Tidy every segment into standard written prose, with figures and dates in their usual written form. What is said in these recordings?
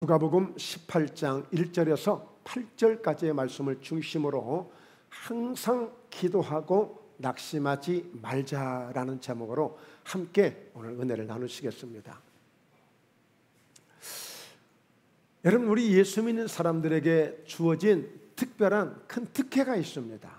누가복음 18장 1절에서 8절까지의 말씀을 중심으로 항상 기도하고 낙심하지 말자라는 제목으로 함께 오늘 은혜를 나누시겠습니다. 여러분, 우리 예수 믿는 사람들에게 주어진 특별한 큰 특혜가 있습니다.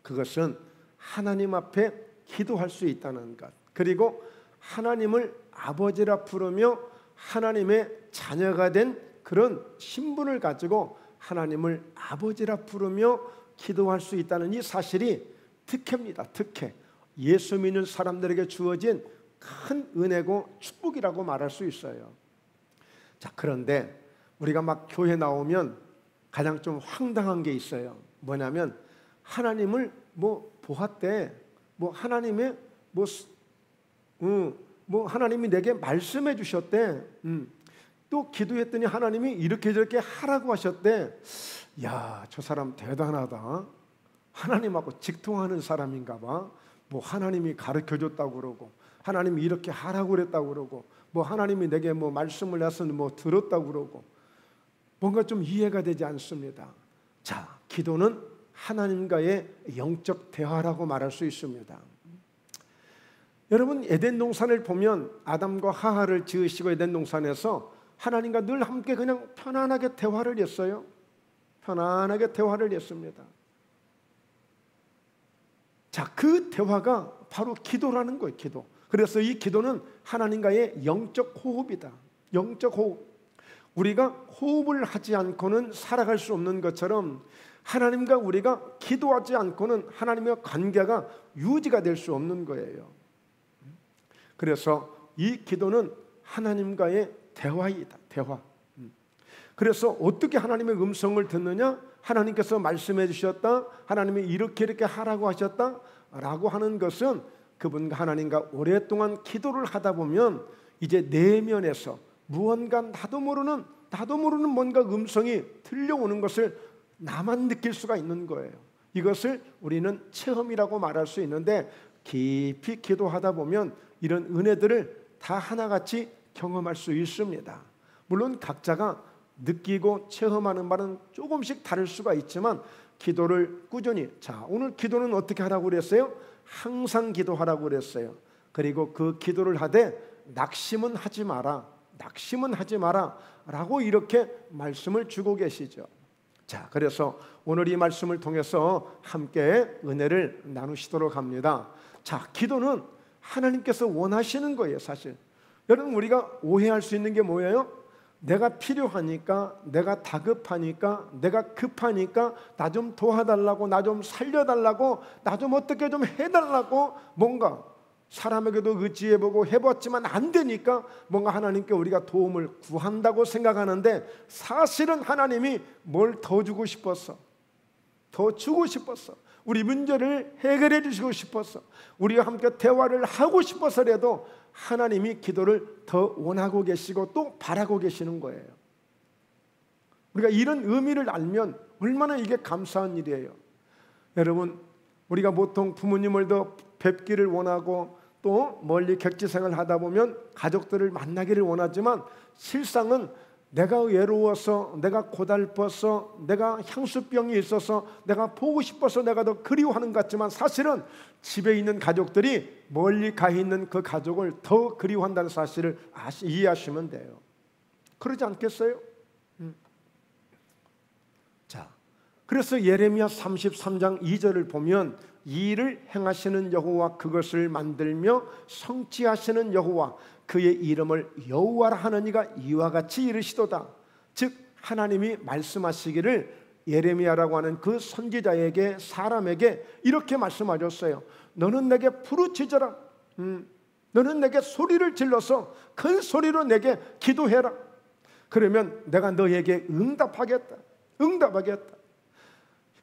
그것은 하나님 앞에 기도할 수 있다는 것, 그리고 하나님을 아버지라 부르며 하나님의 자녀가 된 그런 신분을 가지고 하나님을 아버지라 부르며 기도할 수 있다는 이 사실이 특혜입니다. 특혜. 예수 믿는 사람들에게 주어진 큰 은혜고 축복이라고 말할 수 있어요. 자, 그런데 우리가 막 교회 나오면 가장 좀 황당한 게 있어요. 뭐냐면 하나님을 보았대. 하나님의 하나님이 내게 말씀해 주셨대. 또 기도했더니 하나님이 이렇게 저렇게 하라고 하셨대. 야, 저 사람 대단하다. 하나님하고 직통하는 사람인가 봐. 하나님이 가르쳐 줬다고 그러고, 하나님이 이렇게 하라고 그랬다고 그러고, 하나님이 내게 말씀을 해서 들었다고 그러고, 뭔가 좀 이해가 되지 않습니다. 자, 기도는 하나님과의 영적 대화라고 말할 수 있습니다. 여러분, 에덴 동산을 보면 아담과 하와를 지으시고 에덴 동산에서 하나님과 늘 함께 그냥 편안하게 대화를 했어요. 편안하게 대화를 했습니다. 자, 그 대화가 바로 기도라는 거예요. 기도. 그래서 이 기도는 하나님과의 영적 호흡이다. 영적 호흡. 우리가 호흡을 하지 않고는 살아갈 수 없는 것처럼 하나님과 우리가 기도하지 않고는 하나님과 관계가 유지가 될 수 없는 거예요. 그래서 이 기도는 하나님과의 대화이다. 대화. 그래서 어떻게 하나님의 음성을 듣느냐? 하나님께서 말씀해 주셨다. 하나님이 이렇게 하라고 하셨다 라고 하는 것은 그분과 하나님과 오랫동안 기도를 하다 보면 이제 내면에서 무언가 나도 모르는 뭔가 음성이 들려오는 것을 나만 느낄 수가 있는 거예요. 이것을 우리는 체험이라고 말할 수 있는데, 깊이 기도하다 보면 이런 은혜들을 다 하나같이 경험할 수 있습니다. 물론 각자가 느끼고 체험하는 바는 조금씩 다를 수가 있지만 기도를 꾸준히, 자, 오늘 기도는 어떻게 하라고 그랬어요? 항상 기도하라고 그랬어요. 그리고 그 기도를 하되 낙심은 하지 마라. 낙심은 하지 마라 라고 이렇게 말씀을 주고 계시죠. 자, 그래서 오늘 이 말씀을 통해서 함께 은혜를 나누시도록 합니다. 자, 기도는 하나님께서 원하시는 거예요. 사실 여러분, 우리가 오해할 수 있는 게 뭐예요? 내가 필요하니까, 내가 다급하니까, 내가 급하니까 나 좀 도와달라고, 나 좀 살려달라고, 나 좀 어떻게 좀 해달라고 뭔가 사람에게도 의지해보고 해봤지만 안 되니까 뭔가 하나님께 우리가 도움을 구한다고 생각하는데, 사실은 하나님이 뭘 더 주고 싶었어. 더 주고 싶었어. 우리 문제를 해결해 주시고 싶었어. 우리와 함께 대화를 하고 싶어서라도 하나님이 기도를 더 원하고 계시고 또 바라고 계시는 거예요. 우리가 이런 의미를 알면 얼마나 이게 감사한 일이에요. 여러분, 우리가 보통 부모님을 더 뵙기를 원하고 또 멀리 객지생활을 하다 보면 가족들을 만나기를 원하지만, 실상은 내가 외로워서, 내가 고달퍼서, 내가 향수병이 있어서 내가 보고 싶어서 내가 더 그리워하는 것 같지만, 사실은 집에 있는 가족들이 멀리 가 있는 그 가족을 더 그리워한다는 사실을 이해하시면 돼요. 그러지 않겠어요? 자, 그래서 예레미야 33장 2절을 보면 이 일을 행하시는 여호와, 그것을 만들며 성취하시는 여호와, 그의 이름을 여호와라 하는 이가 이와 같이 이르시도다. 즉 하나님이 말씀하시기를 예레미야라고 하는 그 선지자에게, 사람에게 이렇게 말씀하셨어요. 너는 내게 부르짖어라. 너는 내게 소리를 질러서 큰 소리로 내게 기도해라. 그러면 내가 너에게 응답하겠다.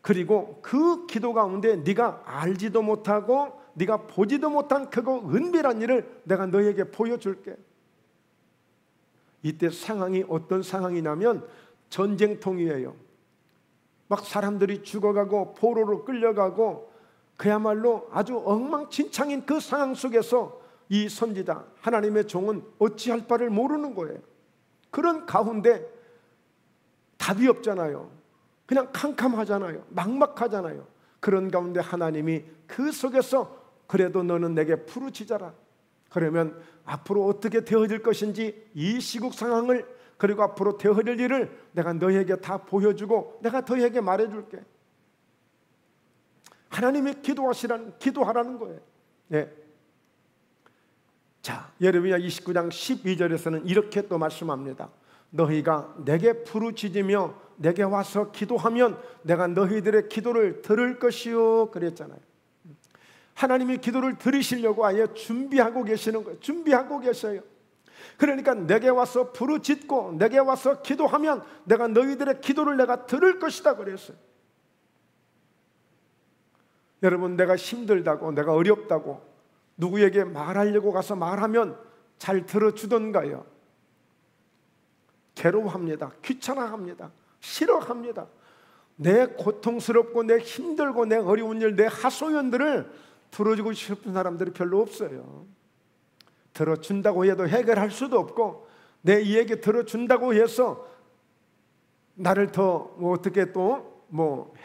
그리고 그 기도 가운데 네가 알지도 못하고 네가 보지도 못한 크고 은밀한 일을 내가 너에게 보여줄게. 이때 상황이 어떤 상황이냐면 전쟁통이에요. 막 사람들이 죽어가고 포로로 끌려가고 그야말로 아주 엉망진창인 그 상황 속에서 이 선지자 하나님의 종은 어찌할 바를 모르는 거예요. 그런 가운데 답이 없잖아요. 그냥 캄캄하잖아요. 막막하잖아요. 그런 가운데 하나님이 그 속에서 그래도 너는 내게 부르짖어라. 그러면 앞으로 어떻게 되어질 것인지 이 시국 상황을, 그리고 앞으로 되어질 일을 내가 너에게 다 보여주고 내가 너에게 말해줄게. 하나님이 기도하라는 거예요. 네. 자, 예레미야 29장 12절에서는 이렇게 또 말씀합니다. 너희가 내게 부르짖으며 내게 와서 기도하면 내가 너희들의 기도를 들을 것이요, 그랬잖아요. 하나님이 기도를 들으시려고 아예 준비하고 계시는 거예요. 준비하고 계셔요. 그러니까 내게 와서 부르짖고 내게 와서 기도하면 내가 너희들의 기도를 내가 들을 것이다 그랬어요. 여러분, 내가 힘들다고, 내가 어렵다고 누구에게 말하려고 가서 말하면 잘 들어주던가요? 괴로워합니다. 귀찮아합니다. 싫어합니다. 내 고통스럽고 내 힘들고 내 어려운 일, 내 하소연들을 들어주고 싶은 사람들이 별로 없어요. 들어준다고 해도 해결할 수도 없고, 내 이야기 들어준다고 해서 나를 더 어떻게 또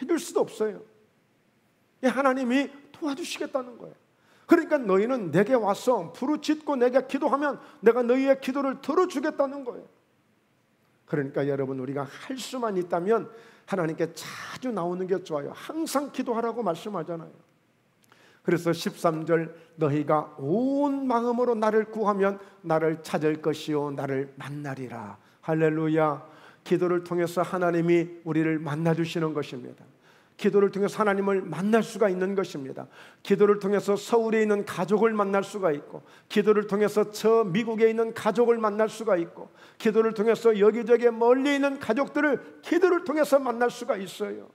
해줄 수도 없어요. 하나님이 도와주시겠다는 거예요. 그러니까 너희는 내게 와서 부르짖고 내게 기도하면 내가 너희의 기도를 들어주겠다는 거예요. 그러니까 여러분, 우리가 할 수만 있다면 하나님께 자주 나오는 게 좋아요. 항상 기도하라고 말씀하잖아요. 그래서 13절, 너희가 온 마음으로 나를 구하면 나를 찾을 것이요 나를 만나리라. 할렐루야. 기도를 통해서 하나님이 우리를 만나주시는 것입니다. 기도를 통해서 하나님을 만날 수가 있는 것입니다. 기도를 통해서 서울에 있는 가족을 만날 수가 있고, 기도를 통해서 저 미국에 있는 가족을 만날 수가 있고, 기도를 통해서 여기저기 멀리 있는 가족들을 기도를 통해서 만날 수가 있어요.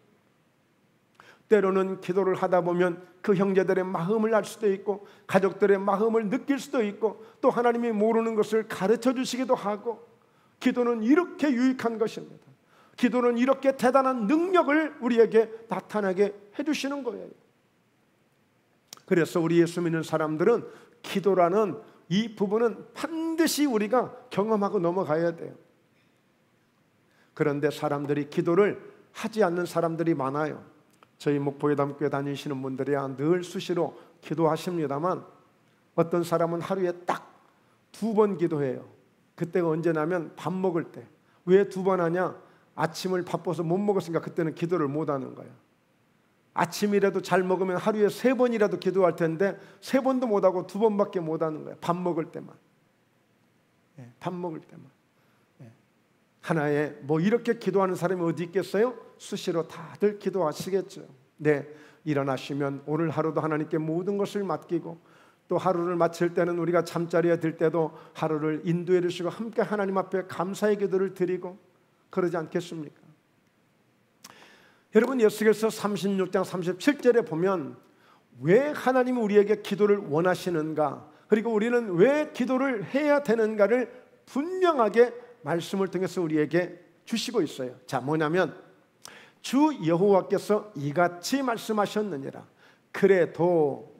때로는 기도를 하다 보면 그 형제들의 마음을 알 수도 있고, 가족들의 마음을 느낄 수도 있고, 또 하나님이 모르는 것을 가르쳐 주시기도 하고, 기도는 이렇게 유익한 것입니다. 기도는 이렇게 대단한 능력을 우리에게 나타나게 해주시는 거예요. 그래서 우리 예수 믿는 사람들은 기도라는 이 부분은 반드시 우리가 경험하고 넘어가야 돼요. 그런데 사람들이 기도를 하지 않는 사람들이 많아요. 저희 목포회담교회 다니시는 분들이야 늘 수시로 기도하십니다만, 어떤 사람은 하루에 딱 2번 기도해요. 그때가 언제냐면 밥 먹을 때. 왜 2번 하냐? 아침을 바빠서 못 먹었으니까 그때는 기도를 못 하는 거야. 아침이라도 잘 먹으면 하루에 3번이라도 기도할 텐데 3번도 못 하고 2번밖에 못 하는 거야. 밥 먹을 때만. 밥 먹을 때만. 하나에 이렇게 기도하는 사람이 어디 있겠어요? 수시로 다들 기도하시겠죠. 네, 일어나시면 오늘 하루도 하나님께 모든 것을 맡기고, 또 하루를 마칠 때는 우리가 잠자리에 들 때도 하루를 인도해 주시고 함께 하나님 앞에 감사의 기도를 드리고, 그러지 않겠습니까? 여러분, 에스겔서 36장 37절에 보면 왜 하나님이 우리에게 기도를 원하시는가, 그리고 우리는 왜 기도를 해야 되는가를 분명하게 말씀을 통해서 우리에게 주시고 있어요. 자, 뭐냐면 주 여호와께서 이같이 말씀하셨느니라. 그래도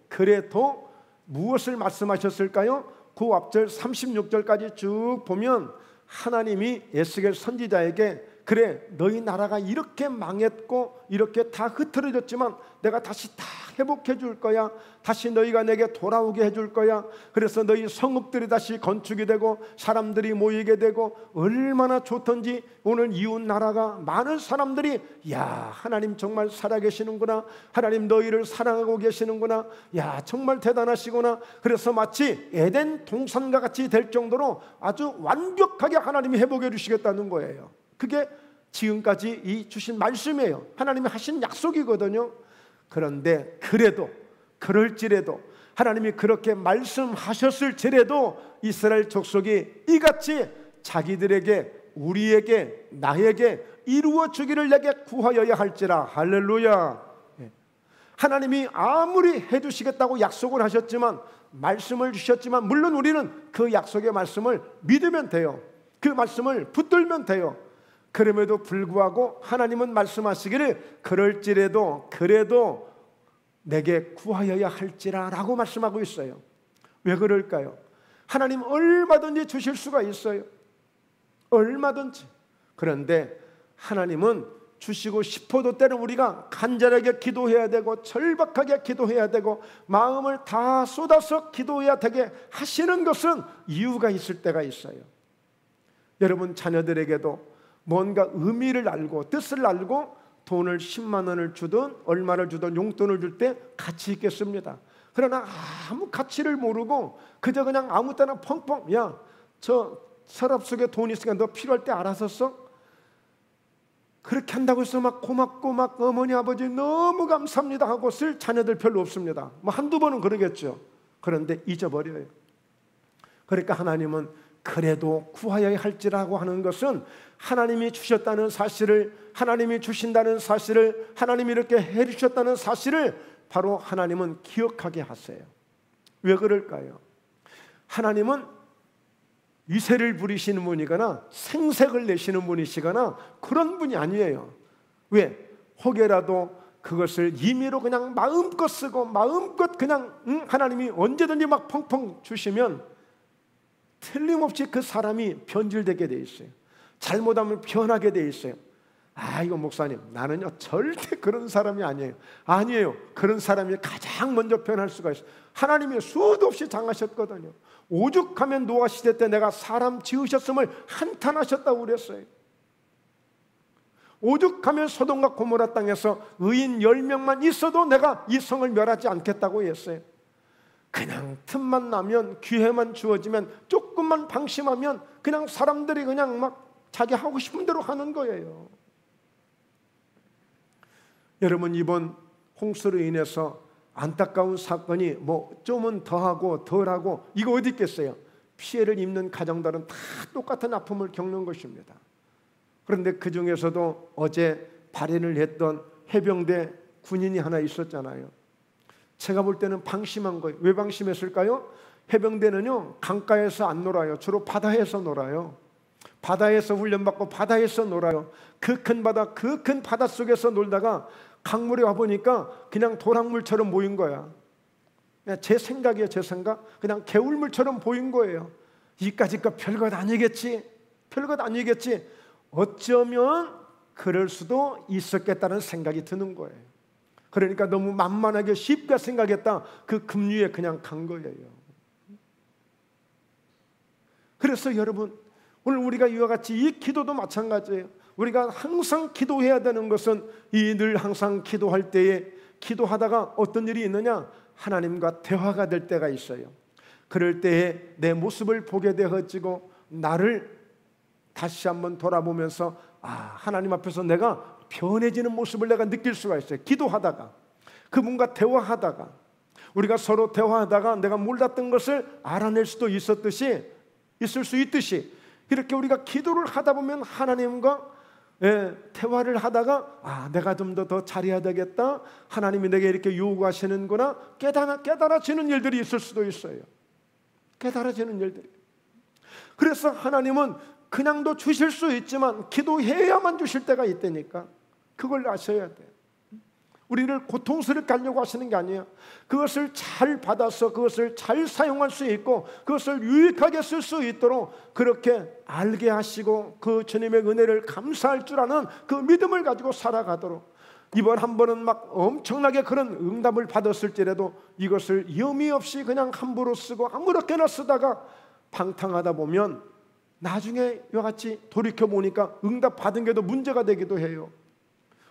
무엇을 말씀하셨을까요? 그 앞절 36절까지 쭉 보면 하나님이 에스겔 선지자에게, 그래, 너희 나라가 이렇게 망했고 이렇게 다 흐트러졌지만 내가 다시 다 회복해 줄 거야. 다시 너희가 내게 돌아오게 해줄 거야. 그래서 너희 성읍들이 다시 건축이 되고 사람들이 모이게 되고, 얼마나 좋던지 오늘 이웃 나라가 많은 사람들이, 야, 하나님 정말 살아계시는구나, 하나님 너희를 사랑하고 계시는구나, 야, 정말 대단하시구나. 그래서 마치 에덴 동산과 같이 될 정도로 아주 완벽하게 하나님이 회복해 주시겠다는 거예요. 그게 지금까지 이 주신 말씀이에요. 하나님이 하신 약속이거든요. 그런데 그럴지라도 하나님이 그렇게 말씀하셨을지라도 이스라엘 족속이 이같이 자기들에게, 우리에게, 나에게 이루어 주기를 내게 구하여야 할지라. 할렐루야. 하나님이 아무리 해주시겠다고 약속을 하셨지만, 말씀을 주셨지만, 물론 우리는 그 약속의 말씀을 믿으면 돼요. 그 말씀을 붙들면 돼요. 그럼에도 불구하고 하나님은 말씀하시기를 그럴지라도, 그래도 내게 구하여야 할지라 라고 말씀하고 있어요. 왜 그럴까요? 하나님 얼마든지 주실 수가 있어요. 얼마든지. 그런데 하나님은 주시고 싶어도 때는 우리가 간절하게 기도해야 되고 절박하게 기도해야 되고 마음을 다 쏟아서 기도해야 되게 하시는 것은 이유가 있을 때가 있어요. 여러분 자녀들에게도 뭔가 의미를 알고 뜻을 알고 돈을 10만 원을 주든 얼마를 주든 용돈을 줄 때 가치 있겠습니다. 그러나 아무 가치를 모르고 그저 그냥 아무 때나 펑펑, 야, 저 서랍 속에 돈 있으니까 너 필요할 때 알아서 써? 그렇게 한다고 해서 막 고맙고 막 어머니 아버지 너무 감사합니다 하고 쓸 자녀들 별로 없습니다. 뭐 한두 번은 그러겠죠. 그런데 잊어버려요. 그러니까 하나님은 그래도 구하여야 할지라고 하는 것은 하나님이 주셨다는 사실을, 하나님이 주신다는 사실을, 하나님이 이렇게 해주셨다는 사실을 바로 하나님은 기억하게 하세요. 왜 그럴까요? 하나님은 위세를 부리시는 분이거나 생색을 내시는 분이시거나 그런 분이 아니에요. 왜? 혹여라도 그것을 임의로 그냥 마음껏 쓰고 마음껏 그냥 하나님이 언제든지 막 펑펑 주시면 틀림없이 그 사람이 변질되게 돼 있어요. 잘못하면 변하게 돼 있어요. 아, 이거 목사님, 나는요 절대 그런 사람이 아니에요. 아니에요. 그런 사람이 가장 먼저 변할 수가 있어요. 하나님이 수도 없이 장하셨거든요. 오죽하면 노아 시대 때 내가 사람 지으셨음을 한탄하셨다고 그랬어요. 오죽하면 소돔과 고모라 땅에서 의인 10명만 있어도 내가 이 성을 멸하지 않겠다고 했어요. 그냥 틈만 나면, 기회만 주어지면, 조금만 방심하면 그냥 사람들이 그냥 막 자기 하고 싶은 대로 하는 거예요. 여러분, 이번 홍수로 인해서 안타까운 사건이 뭐 좀은 더하고 덜하고 이거 어디 있겠어요? 피해를 입는 가정들은 다 똑같은 아픔을 겪는 것입니다. 그런데 그 중에서도 어제 발인을 했던 해병대 군인이 하나 있었잖아요. 제가 볼 때는 방심한 거예요. 왜 방심했을까요? 해병대는요 강가에서 안 놀아요. 주로 바다에서 놀아요. 바다에서 훈련받고 바다에서 놀아요. 그 큰 바다, 그 큰 바다 속에서 놀다가 강물에 와보니까 그냥 도랑물처럼 보인 거야. 그냥 제 생각이에요. 제 생각. 그냥 개울물처럼 보인 거예요. 이까짓 거 별것 아니겠지. 별것 아니겠지. 어쩌면 그럴 수도 있었겠다는 생각이 드는 거예요. 그러니까 너무 만만하게 쉽게 생각했다. 그 급류에 그냥 간 거예요. 그래서 여러분, 오늘 우리가 이와 같이 이 기도도 마찬가지예요. 우리가 항상 기도해야 되는 것은 이 늘 항상 기도할 때에 기도하다가 어떤 일이 있느냐? 하나님과 대화가 될 때가 있어요. 그럴 때에 내 모습을 보게 되어지고 나를 다시 한번 돌아보면서 하나님 앞에서 내가 변해지는 모습을 내가 느낄 수가 있어요. 기도하다가, 그분과 대화하다가, 우리가 서로 대화하다가 내가 몰랐던 것을 알아낼 수도 있을 수 있듯이 이렇게 우리가 기도를 하다 보면 하나님과 대화를 하다가 내가 좀 더 잘해야 되겠다, 하나님이 내게 이렇게 요구하시는구나 깨달아지는 일들이 있을 수도 있어요. 깨달아지는 일들이. 그래서 하나님은 그냥도 주실 수 있지만 기도해야만 주실 때가 있다니까. 그걸 아셔야 돼요. 우리를 고통스럽게 하려고 하시는 게 아니에요. 그것을 잘 받아서 그것을 잘 사용할 수 있고 그것을 유익하게 쓸 수 있도록 그렇게 알게 하시고 그 주님의 은혜를 감사할 줄 아는 그 믿음을 가지고 살아가도록, 이번 한 번은 막 엄청나게 그런 응답을 받았을지라도 이것을 염이 없이 그냥 함부로 쓰고 아무렇게나 쓰다가 방탕하다 보면 나중에 이와 같이 돌이켜보니까 응답 받은 게도 문제가 되기도 해요.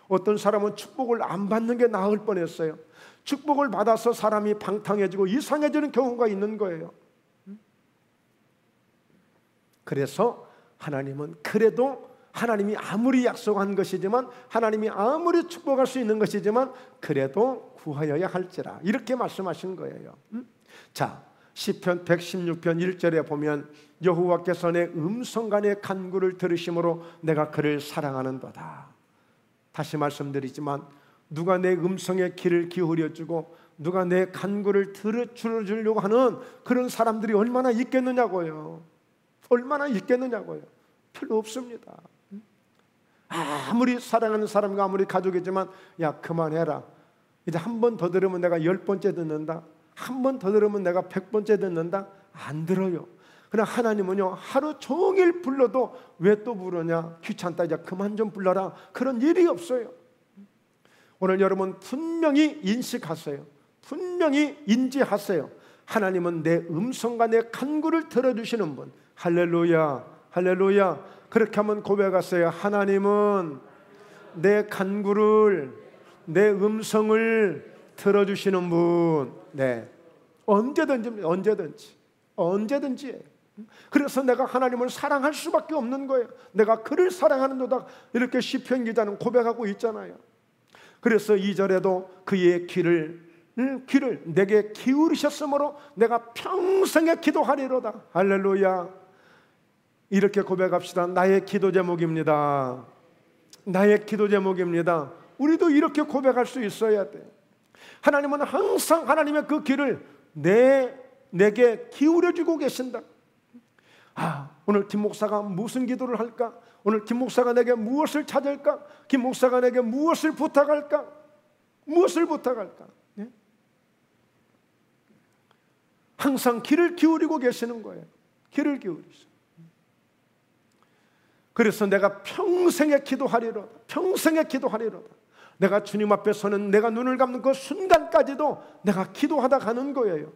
어떤 사람은 축복을 안 받는 게 나을 뻔했어요. 축복을 받아서 사람이 방탕해지고 이상해지는 경우가 있는 거예요. 그래서 하나님은 그래도 하나님이 아무리 약속한 것이지만, 하나님이 아무리 축복할 수 있는 것이지만 그래도 구하여야 할지라 이렇게 말씀하신 거예요. 자, 시편 116편 1절에 보면 여호와께서 내 음성간의 간구를 들으심으로 내가 그를 사랑하는도다. 다시 말씀드리지만 누가 내 음성에 귀를 기울여주고 누가 내 간구를 들어주려고 하는 그런 사람들이 얼마나 있겠느냐고요. 얼마나 있겠느냐고요. 별로 없습니다. 아무리 사랑하는 사람과 아무리 가족이지만 야 그만해라, 이제 한 번 더 들으면 내가 10번째 듣는다, 한 번 더 들으면 내가 100번째 듣는다, 안 들어요. 그러나 하나님은요, 하루 종일 불러도 왜 또 부르냐, 귀찮다, 이제 그만 좀 불러라, 그런 일이 없어요. 오늘 여러분 분명히 인식하세요. 분명히 인지하세요. 하나님은 내 음성과 내 간구를 들어주시는 분. 할렐루야, 할렐루야. 그렇게 한번 고백하세요. 하나님은 내 간구를, 내 음성을 들어주시는 분. 네, 언제든지. 그래서 내가 하나님을 사랑할 수밖에 없는 거예요. 내가 그를 사랑하는도다, 이렇게 시편 기자는 고백하고 있잖아요. 그래서 2절에도 그의 귀를 내게 기울이셨으므로 내가 평생에 기도하리로다. 할렐루야. 이렇게 고백합시다. 나의 기도 제목입니다. 나의 기도 제목입니다. 우리도 이렇게 고백할 수 있어야 돼. 하나님은 항상 하나님의 그 귀를 내게 기울여주고 계신다. 오늘 김 목사가 무슨 기도를 할까? 오늘 김 목사가 내게 무엇을 찾을까? 김 목사가 내게 무엇을 부탁할까? 네? 항상 귀를 기울이고 계시는 거예요. 귀를 기울이셔. 그래서 내가 평생에 기도하리로다. 내가 주님 앞에 서는, 내가 눈을 감는 그 순간까지도 내가 기도하다 가는 거예요.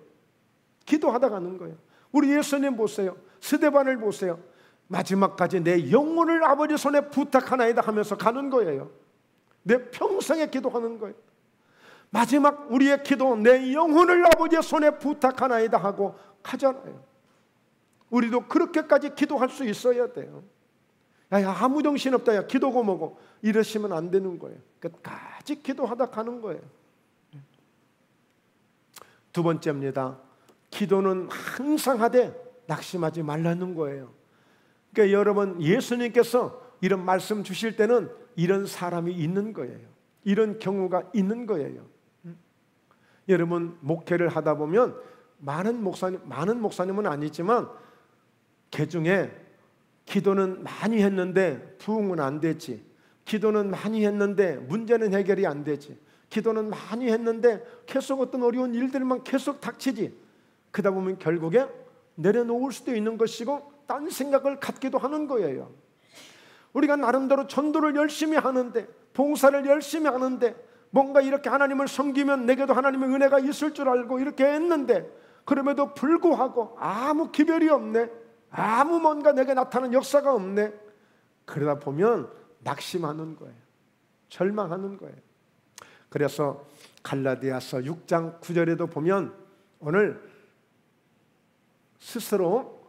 우리 예수님 보세요. 스데반을 보세요. 마지막까지 내 영혼을 아버지 손에 부탁하나이다 하면서 가는 거예요. 내 평생에 기도하는 거예요. 마지막 우리의 기도, 내 영혼을 아버지의 손에 부탁하나이다 하고 가잖아요. 우리도 그렇게까지 기도할 수 있어야 돼요. 야, 아무 정신 없다, 야, 기도고 뭐고, 이러시면 안 되는 거예요. 끝까지 기도하다 가는 거예요. 두 번째입니다. 기도는 항상 하되 낙심하지 말라는 거예요. 그러니까 여러분, 예수님께서 이런 말씀 주실 때는 이런 사람이 있는 거예요. 이런 경우가 있는 거예요. 여러분, 목회를 하다 보면 많은 목사님은 아니지만 개중에 기도는 많이 했는데 부흥은 안 되지, 기도는 많이 했는데 문제는 해결이 안 되지, 기도는 많이 했는데 계속 어떤 어려운 일들만 계속 닥치지, 그러다 보면 결국에 내려놓을 수도 있는 것이고 딴 생각을 갖기도 하는 거예요. 우리가 나름대로 전도를 열심히 하는데, 봉사를 열심히 하는데, 뭔가 이렇게 하나님을 섬기면 내게도 하나님의 은혜가 있을 줄 알고 이렇게 했는데, 그럼에도 불구하고 아무 기별이 없네, 아무 뭔가 내게 나타나는 역사가 없네. 그러다 보면 낙심하는 거예요. 절망하는 거예요. 그래서 갈라디아서 6장 9절에도 보면 오늘 스스로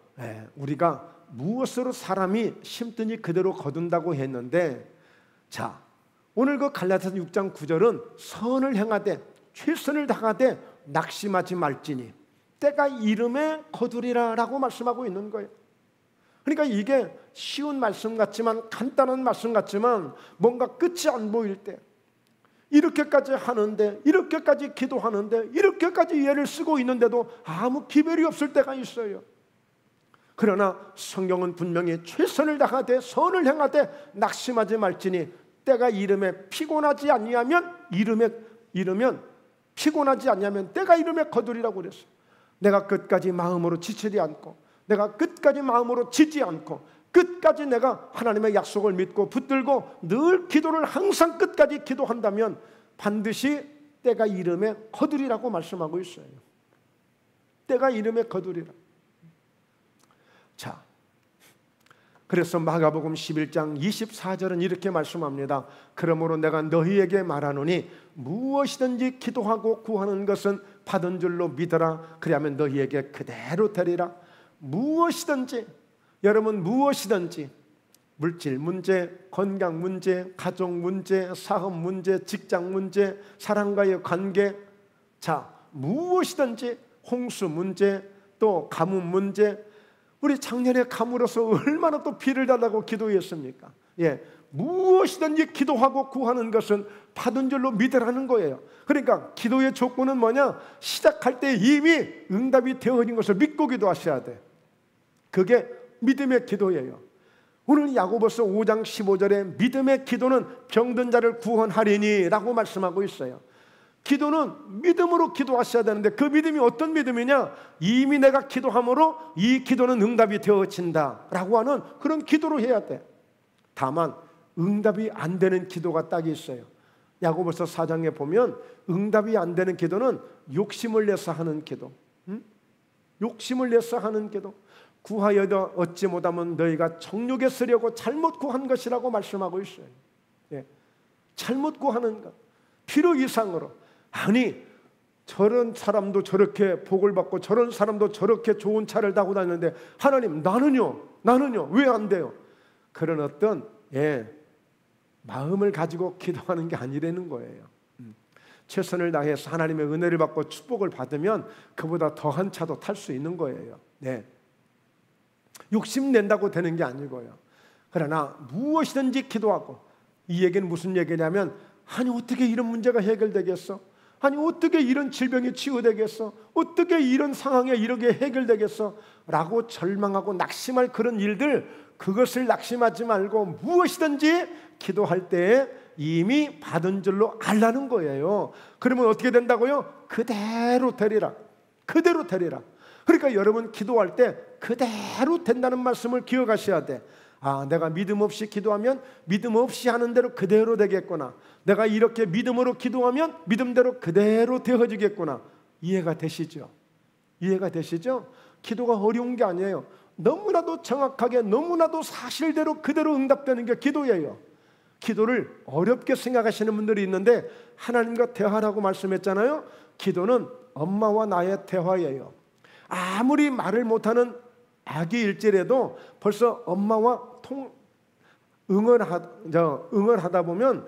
우리가 무엇으로 사람이 심든지 그대로 거둔다고 했는데, 자, 오늘 그 갈라디아서 6장 9절은 선을 행하되 최선을 다하되 낙심하지 말지니 때가 이름에 거두리라 라고 말씀하고 있는 거예요. 그러니까 이게 쉬운 말씀 같지만, 간단한 말씀 같지만 뭔가 끝이 안 보일 때, 이렇게까지 하는데, 이렇게까지 기도하는데, 이렇게까지 예를 쓰고 있는데도 아무 기별이 없을 때가 있어요. 그러나 성경은 분명히 최선을 다하되 선을 행하되 낙심하지 말지니 때가 이름에 피곤하지 아니하면 피곤하지 아니하면 때가 이름에 거두리라고 그랬어요. 내가 끝까지 마음으로 지치지 않고, 내가 끝까지 마음으로 지지 않고, 끝까지 내가 하나님의 약속을 믿고 붙들고 늘 기도를 항상 끝까지 기도한다면 반드시 때가 이름에 거두리라고 말씀하고 있어요. 때가 이름에 거두리라. 자, 그래서 마가복음 11장 24절은 이렇게 말씀합니다. 그러므로 내가 너희에게 말하노니 무엇이든지 기도하고 구하는 것은 받은 줄로 믿어라. 그리하면 너희에게 그대로 되리라. 무엇이든지, 여러분, 무엇이든지, 물질 문제, 건강 문제, 가족 문제, 사업 문제, 직장 문제, 사람과의 관계, 자, 무엇이든지, 홍수 문제, 또 가뭄 문제, 우리 작년에 가물어서 얼마나 또 비를 달라고 기도했습니까? 예, 무엇이든지 기도하고 구하는 것은 받은 줄로 믿으라는 거예요. 그러니까 기도의 조건은 뭐냐? 시작할 때 이미 응답이 되어진 것을 믿고 기도하셔야 돼. 그게 믿음의 기도예요. 오늘 야고보서 5장 15절에 믿음의 기도는 병든 자를 구원하리니 라고 말씀하고 있어요. 기도는 믿음으로 기도하셔야 되는데 그 믿음이 어떤 믿음이냐? 이미 내가 기도함으로 이 기도는 응답이 되어진다 라고 하는 그런 기도로 해야 돼. 다만 응답이 안 되는 기도가 딱 있어요. 야고보서 4장에 보면 응답이 안 되는 기도는 욕심을 내서 하는 기도, 욕심을 내서 하는 기도. 구하여도 얻지 못하면 너희가 정욕에 쓰려고 잘못 구한 것이라고 말씀하고 있어요. 예. 잘못 구하는 것, 필요 이상으로. 아니, 저런 사람도 저렇게 복을 받고 저런 사람도 저렇게 좋은 차를 타고 다니는데 하나님 나는요 왜 안 돼요? 그런 어떤 마음을 가지고 기도하는 게 아니라는 거예요. 최선을 다해서 하나님의 은혜를 받고 축복을 받으면 그보다 더한 차도 탈 수 있는 거예요. 네. 욕심낸다고 되는 게 아니고요. 그러나 무엇이든지 기도하고, 이 얘기는 무슨 얘기냐면, 아니 어떻게 이런 문제가 해결되겠어? 아니 어떻게 이런 질병이 치유되겠어? 어떻게 이런 상황에 이렇게 해결되겠어? 라고 절망하고 낙심할 그런 일들, 그것을 낙심하지 말고 무엇이든지 기도할 때에 이미 받은 줄로 알라는 거예요. 그러면 어떻게 된다고요? 그대로 되리라. 그대로 되리라. 그러니까 여러분 기도할 때 그대로 된다는 말씀을 기억하셔야 돼. 아, 내가 믿음 없이 기도하면 믿음 없이 하는 대로 그대로 되겠구나. 내가 이렇게 믿음으로 기도하면 믿음대로 그대로 되어지겠구나. 이해가 되시죠? 이해가 되시죠? 기도가 어려운 게 아니에요. 너무나도 정확하게, 너무나도 사실대로 그대로 응답되는 게 기도예요. 기도를 어렵게 생각하시는 분들이 있는데 하나님과 대화라고 말씀했잖아요. 기도는 엄마와 나의 대화예요. 아무리 말을 못하는 아기일지라도 벌써 엄마와 응을 하다 보면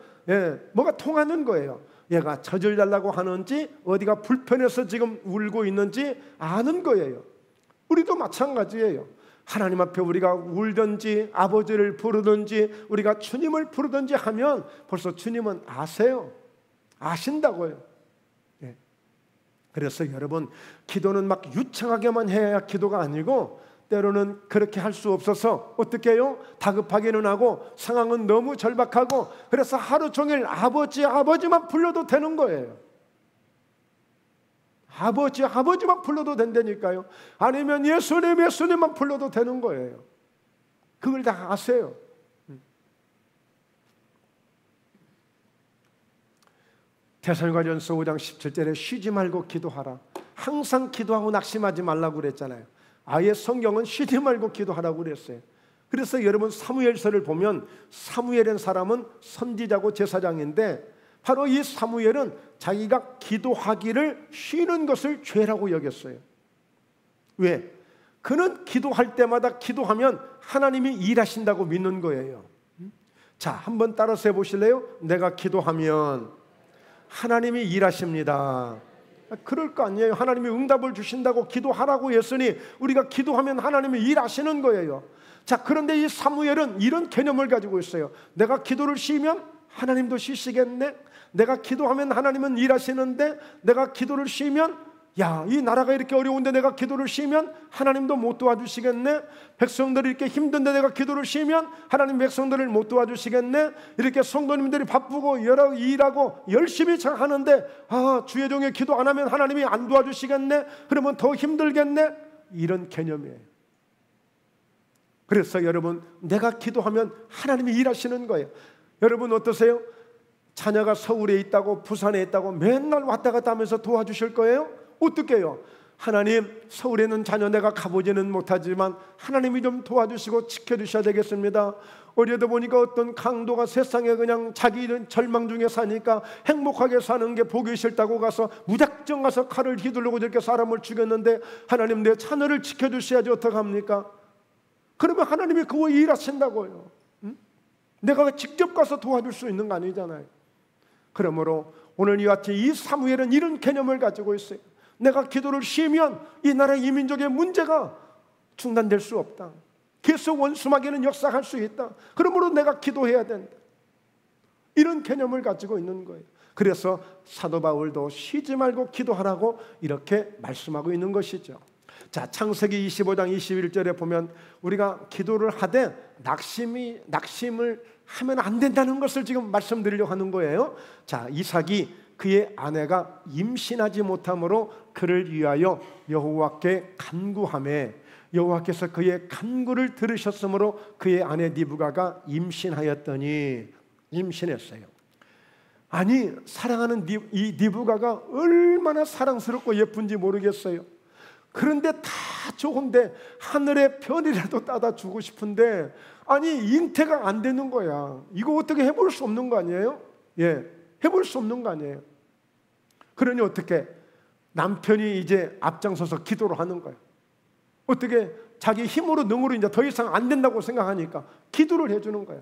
뭐가 통하는 거예요. 얘가 젖을 달라고 하는지 어디가 불편해서 지금 울고 있는지 아는 거예요. 우리도 마찬가지예요. 하나님 앞에 우리가 울든지 아버지를 부르든지 우리가 주님을 부르든지 하면 벌써 주님은 아세요. 아신다고요. 그래서 여러분, 기도는 막 유창하게만 해야 기도가 아니고 때로는 그렇게 할 수 없어서 어떻게 해요? 다급하기는 하고 상황은 너무 절박하고 그래서 하루 종일 아버지만 불러도 되는 거예요. 아버지만 불러도 된다니까요. 아니면 예수님만 불러도 되는 거예요. 그걸 다 아세요. 데살로니가전서 5장 17절에 쉬지 말고 기도하라. 항상 기도하고 낙심하지 말라고 그랬잖아요. 아예 성경은 쉬지 말고 기도하라고 그랬어요. 그래서 여러분 사무엘서를 보면 사무엘이라는 사람은 선지자고 제사장인데 바로 이 사무엘은 자기가 기도하기를 쉬는 것을 죄라고 여겼어요. 왜? 그는 기도할 때마다 기도하면 하나님이 일하신다고 믿는 거예요. 자, 한번 따라서 해보실래요? 내가 기도하면 하나님이 일하십니다. 그럴 거 아니에요. 하나님이 응답을 주신다고 기도하라고 했으니 우리가 기도하면 하나님이 일하시는 거예요. 자, 그런데 이 사무엘은 이런 개념을 가지고 있어요. 내가 기도를 쉬면 하나님도 쉬시겠네. 내가 기도하면 하나님은 일하시는데 내가 기도를 쉬면 이 나라가 이렇게 어려운데 내가 기도를 쉬면 하나님도 못 도와주시겠네. 백성들이 이렇게 힘든데 내가 기도를 쉬면 하나님 백성들을 못 도와주시겠네. 이렇게 성도님들이 바쁘고 여러 일하고 열심히 하는데 주의 종이 기도 안 하면 하나님이 안 도와주시겠네. 그러면 더 힘들겠네. 이런 개념이에요. 그래서 여러분, 내가 기도하면 하나님이 일하시는 거예요. 여러분 어떠세요? 자녀가 서울에 있다고 부산에 있다고 맨날 왔다 갔다 하면서 도와주실 거예요? 어떻게 해요? 하나님, 서울에 있는 자녀 내가 가보지는 못하지만 하나님이 좀 도와주시고 지켜주셔야 되겠습니다. 어제도 보니까 어떤 강도가 세상에 그냥 자기 절망 중에 사니까 행복하게 사는 게 보기 싫다고 가서 무작정 가서 칼을 휘두르고 이렇게 사람을 죽였는데 하나님, 내 자녀를 지켜주셔야지 어떡합니까? 그러면 하나님이 그거 일하신다고요. 내가 직접 가서 도와줄 수 있는 거 아니잖아요. 그러므로 오늘 이와 같이 이 사무엘은 이런 개념을 가지고 있어요. 내가 기도를 쉬면 이 나라 이 민족의 문제가 중단될 수 없다. 계속 원수마귀는 역사할 수 있다. 그러므로 내가 기도해야 된다. 이런 개념을 가지고 있는 거예요. 그래서 사도 바울도 쉬지 말고 기도하라고 이렇게 말씀하고 있는 것이죠. 자, 창세기 25장 21절에 보면 우리가 기도를 하되 낙심을 하면 안 된다는 것을 지금 말씀드리려고 하는 거예요. 자, 이삭이 그의 아내가 임신하지 못함으로 그를 위하여 여호와께 간구하매 여호와께서 그의 간구를 들으셨으므로 그의 아내 니브가가 임신하였더니 임신했어요. 아니 사랑하는 이 니브가가 얼마나 사랑스럽고 예쁜지 모르겠어요. 그런데 다 좋은데 하늘의 별이라도 따다 주고 싶은데 아니 잉태가 안 되는 거야. 이거 어떻게 해볼 수 없는 거 아니에요? 예, 해볼 수 없는 거 아니에요? 그러니 어떻게 남편이 이제 앞장서서 기도를 하는 거야. 어떻게 자기 힘으로 능으로 이제 더 이상 안 된다고 생각하니까 기도를 해주는 거야.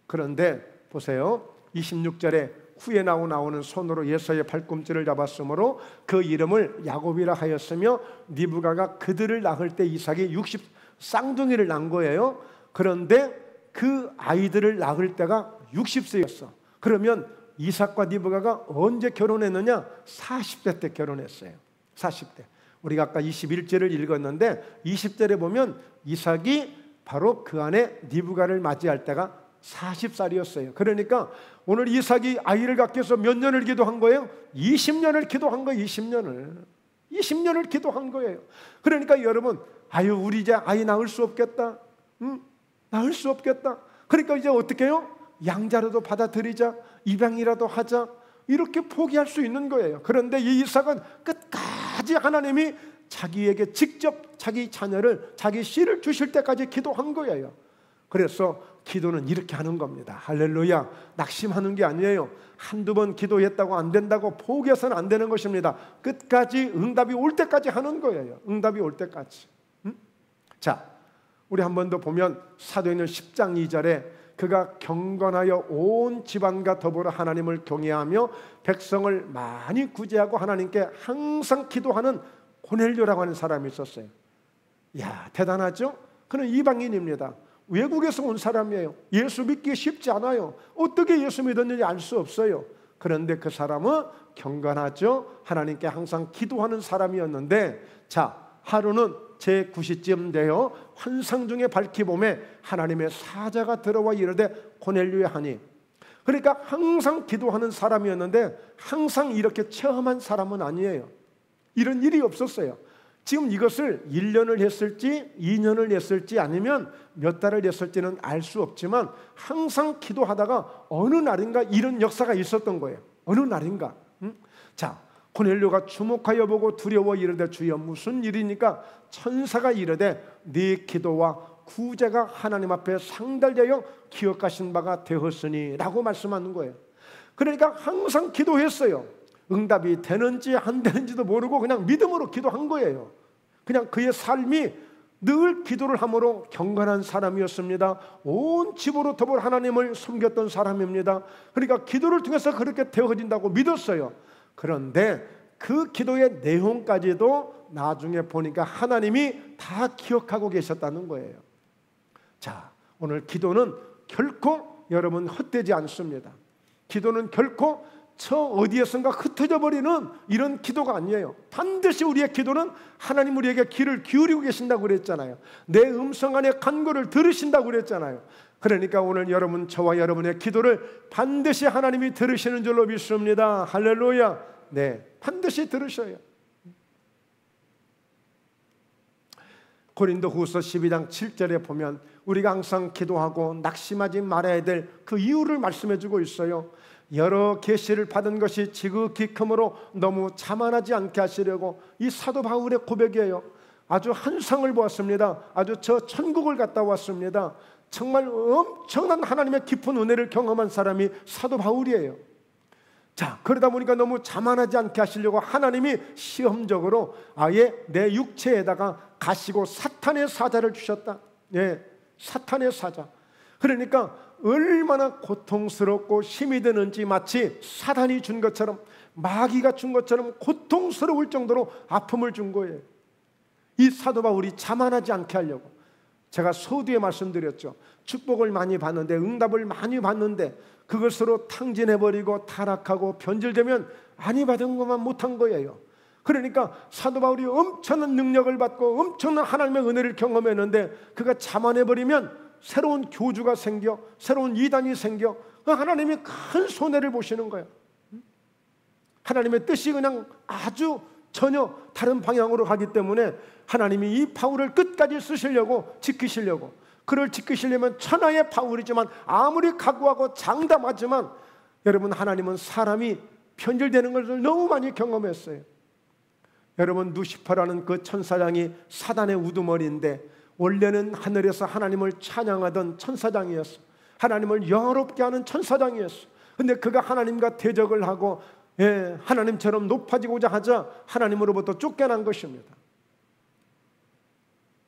그런데 보세요. 26절에 후에 나오는 손으로 예서의 팔꿈치를 잡았으므로 그 이름을 야곱이라 하였으며 니브가가 그들을 낳을 때 이삭이 60 쌍둥이를 낳은 거예요. 그런데 그 아이들을 낳을 때가 60세였어. 그러면 이삭과 니브가가 언제 결혼했느냐? 40대 때 결혼했어요. 40대. 우리가 아까 21절을 읽었는데 20절에 보면 이삭이 바로 그 안에 니브가를 맞이할 때가 40살이었어요. 그러니까 오늘 이삭이 아이를 갖기 위해서 몇 년을 기도한 거예요? 20년을 기도한 거예요. 20년을 기도한 거예요. 그러니까 여러분, 아유 우리 이제 아이 낳을 수 없겠다. 낳을 수 없겠다. 그러니까 이제 어떻게 해요? 양자라도 받아들이자, 입양이라도 하자, 이렇게 포기할 수 있는 거예요. 그런데 이 이삭은 끝까지 하나님이 자기에게 직접 자기 자녀를, 자기 씨를 주실 때까지 기도한 거예요. 그래서 기도는 이렇게 하는 겁니다. 할렐루야. 낙심하는 게 아니에요. 한두 번 기도했다고 안 된다고 포기해서는 안 되는 것입니다. 끝까지 응답이 올 때까지 하는 거예요. 응답이 올 때까지. 자, 우리 한 번 더 보면 사도행전 10장 2절에 그가 경건하여 온 집안과 더불어 하나님을 경외하며 백성을 많이 구제하고 하나님께 항상 기도하는 고넬료라고 하는 사람이 있었어요. 이야, 대단하죠? 그는 이방인입니다. 외국에서 온 사람이에요. 예수 믿기 쉽지 않아요. 어떻게 예수 믿었는지 알 수 없어요. 그런데 그 사람은 경건하죠. 하나님께 항상 기도하는 사람이었는데, 자, 하루는 제9시쯤 되어 환상 중에 밝히 봄에 하나님의 사자가 들어와 이르되 고넬료야 하니, 그러니까 항상 기도하는 사람이었는데 항상 이렇게 체험한 사람은 아니에요. 이런 일이 없었어요. 지금 이것을 1년을 했을지 2년을 했을지 아니면 몇 달을 했을지는 알 수 없지만 항상 기도하다가 어느 날인가 이런 역사가 있었던 거예요. 어느 날인가. 자, 고넬료가 주목하여 보고 두려워 이르되 주여 무슨 일이니까? 천사가 이르되 네 기도와 구제가 하나님 앞에 상달되어 기억하신 바가 되었으니 라고 말씀하는 거예요. 그러니까 항상 기도했어요. 응답이 되는지 안 되는지도 모르고 그냥 믿음으로 기도한 거예요. 그냥 그의 삶이 늘 기도를 함으로 경건한 사람이었습니다. 온 집으로 더불어 하나님을 섬겼던 사람입니다. 그러니까 기도를 통해서 그렇게 되어진다고 믿었어요. 그런데 그 기도의 내용까지도 나중에 보니까 하나님이 다 기억하고 계셨다는 거예요. 자, 오늘 기도는 결코 여러분 헛되지 않습니다. 기도는 결코 저 어디에선가 흩어져 버리는 이런 기도가 아니에요. 반드시 우리의 기도는 하나님 우리에게 귀를 기울이고 계신다고 그랬잖아요. 내 음성 안에 간구를 들으신다고 그랬잖아요. 그러니까 오늘 여러분, 저와 여러분의 기도를 반드시 하나님이 들으시는 줄로 믿습니다. 할렐루야. 네, 반드시 들으셔요. 고린도후서 12장 7절에 보면 우리가 항상 기도하고 낙심하지 말아야 될 그 이유를 말씀해 주고 있어요. 여러 계시를 받은 것이 지극히 크므로 너무 자만하지 않게 하시려고. 이 사도 바울의 고백이에요. 아주 환상을 보았습니다. 아주 저 천국을 갔다 왔습니다. 정말 엄청난 하나님의 깊은 은혜를 경험한 사람이 사도 바울이에요. 자, 그러다 보니까 너무 자만하지 않게 하시려고 하나님이 시험적으로 아예 내 육체에다가 가시고 사탄의 사자를 주셨다. 예, 사탄의 사자. 그러니까 얼마나 고통스럽고 힘이 드는지 마치 사단이 준 것처럼, 마귀가 준 것처럼 고통스러울 정도로 아픔을 준 거예요. 이 사도 바울이 자만하지 않게 하려고. 제가 서두에 말씀드렸죠. 축복을 많이 받는데, 응답을 많이 받는데 그것으로 탕진해버리고 타락하고 변질되면 아니 받은 것만 못한 거예요. 그러니까 사도 바울이 엄청난 능력을 받고 엄청난 하나님의 은혜를 경험했는데 그가 자만해버리면 새로운 교주가 생겨, 새로운 이단이 생겨, 하나님이 큰 손해를 보시는 거예요. 하나님의 뜻이 그냥 아주 전혀 다른 방향으로 가기 때문에 하나님이 이 바울을 끝까지 쓰시려고, 지키시려고, 그를 지키시려면 천하의 바울이지만 아무리 각오하고 장담하지만 여러분, 하나님은 사람이 변질되는 것을 너무 많이 경험했어요. 여러분, 누시퍼라는 그 천사장이 사단의 우두머리인데 원래는 하늘에서 하나님을 찬양하던 천사장이었어. 하나님을 영화롭게 하는 천사장이었어. 근데 그가 하나님과 대적을 하고 하나님처럼 높아지고자 하자 하나님으로부터 쫓겨난 것입니다.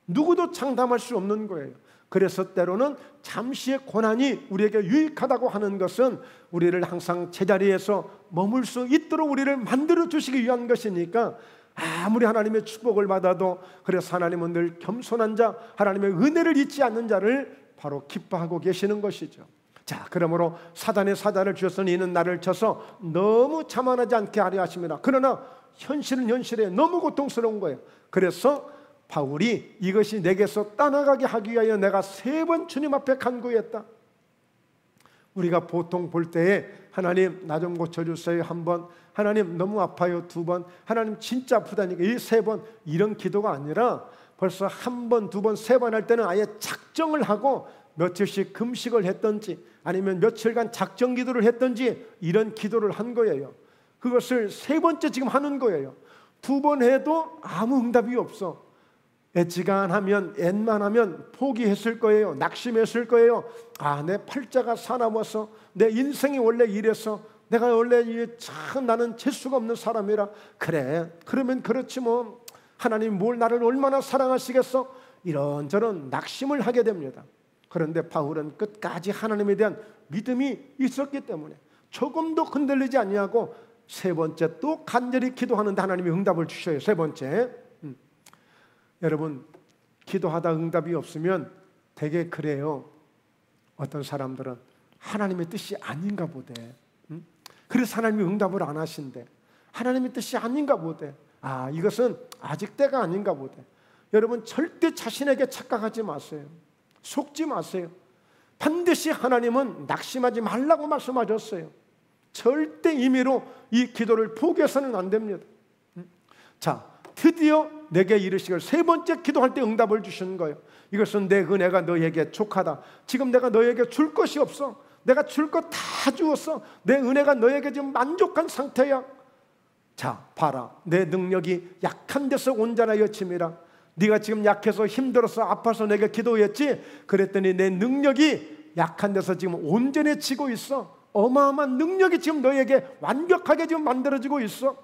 누구도 장담할 수 없는 거예요. 그래서 때로는 잠시의 고난이 우리에게 유익하다고 하는 것은 우리를 항상 제자리에서 머물 수 있도록 우리를 만들어 주시기 위한 것이니까, 아무리 하나님의 축복을 받아도, 그래서 하나님은 늘 겸손한 자, 하나님의 은혜를 잊지 않는 자를 바로 기뻐하고 계시는 것이죠. 자, 그러므로 사단의 사자를 주셨으니 이는 나를 쳐서 너무 자만하지 않게 하려 하십니다. 그러나 현실은 현실에 너무 고통스러운 거예요. 그래서 바울이 이것이 내게서 떠나가게 하기 위하여 내가 3번 주님 앞에 간구했다. 우리가 보통 볼 때에 하나님 나 좀 고쳐주세요 1번, 하나님 너무 아파요 2번, 하나님 진짜 아프다니까 3번, 이런 기도가 아니라 벌써 1번, 2번, 3번 할 때는 아예 작정을 하고 며칠씩 금식을 했던지 아니면 며칠간 작정 기도를 했던지 이런 기도를 한 거예요. 그것을 3번째 지금 하는 거예요. 2번 해도 아무 응답이 없어. 애지간하면, 웬만하면 포기했을 거예요. 낙심했을 거예요. 아, 내 팔자가 사나워서, 내 인생이 원래 이래서, 내가 원래 참 나는 재수가 없는 사람이라. 그래, 그러면 그렇지 뭐, 하나님 뭘 나를 얼마나 사랑하시겠어? 이런저런 낙심을 하게 됩니다. 그런데 바울은 끝까지 하나님에 대한 믿음이 있었기 때문에 조금도 흔들리지 아니하고 3번째 또 간절히 기도하는데 하나님이 응답을 주셔요. 3번째, 여러분, 기도하다 응답이 없으면 되게 그래요. 어떤 사람들은 하나님의 뜻이 아닌가 보대. 그래서 하나님이 응답을 안 하신대. 하나님의 뜻이 아닌가 보대. 아, 이것은 아직 때가 아닌가 보대. 여러분, 절대 자신에게 착각하지 마세요. 속지 마세요. 반드시 하나님은 낙심하지 말라고 말씀하셨어요. 절대 임의로 이 기도를 포기해서는 안 됩니다. 자, 드디어 내게 이르시길 3번째 기도할 때 응답을 주시는 거예요. 이것은 내 은혜가 너에게 족하다. 지금 내가 너에게 줄 것이 없어. 내가 줄 것 다 주었어. 내 은혜가 너에게 지금 만족한 상태야. 자, 봐라. 내 능력이 약한 데서 온전하여 침이라. 네가 지금 약해서 힘들어서 아파서 내게 기도했지. 그랬더니 내 능력이 약한 데서 지금 온전해지고 있어. 어마어마한 능력이 지금 너에게 완벽하게 지금 만들어지고 있어.